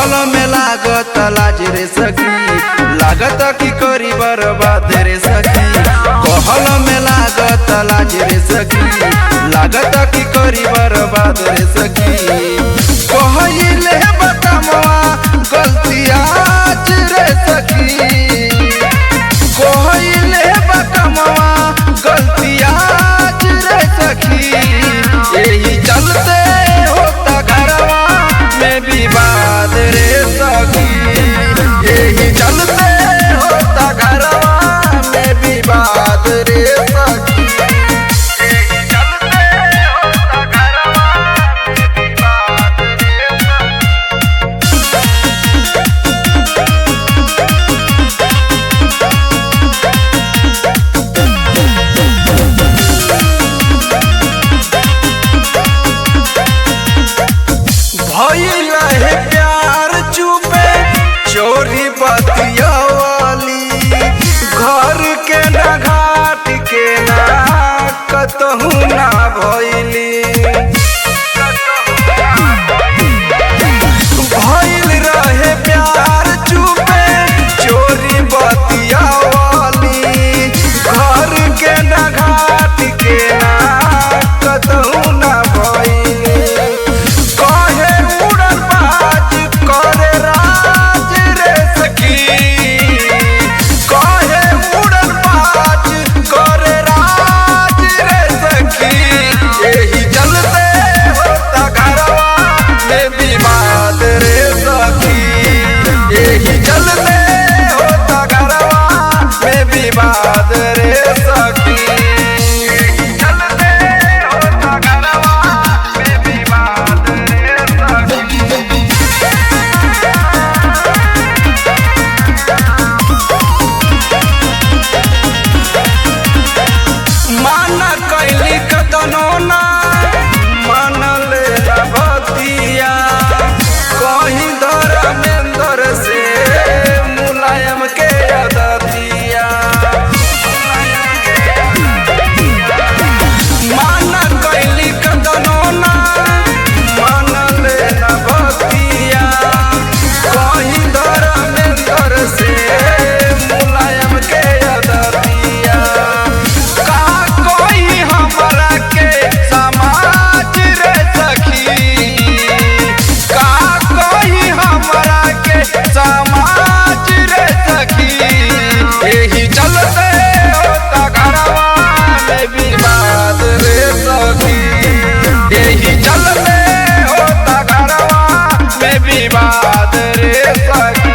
कहल में लागत लाज रे सखी, लागत की करी बर्बाद रे सखी। कहल में लागत लाज रे सखी, लागत की करी बर्बाद रे सखी। कहले बतामवा गलती आज रे सखी, कहले बतामवा गलती आज रे सखी। यही चलते होता घरवा में विवाद रे सखी, यही चलते होता घरवा में विवाद रे सखी, यही चलते होता घरवा में विवाद रे भइल है प्यार चुपे चोरी बतियावाली, घर के ना घाट के ना कतहु ना भइली। भइल रहे प्यार चुपे चोरी बतियावाली, घर के ना घाट के ना कतहु ना भइली। विवाद रे सखी, चलते होता घरवा में विवाद रे सखी। माना कैली कतनो ना मनले बतिया, कहीं धर्मेंद्र से मुलायम के अदतिया। माना कैली कतनो ना मनले बतिया, कहीं धर्मेंद्र से मुलायम के अदतिया। का कोई हमरा के समाज रे सखी, का कोई हमरा के समाज रे सखी। यही चलते होता घरवा में विवाद रे सखी, यही चलते होता घरवा में विवाद रे सखी।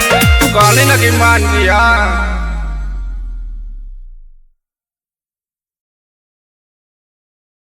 कहली न कि मान लिया।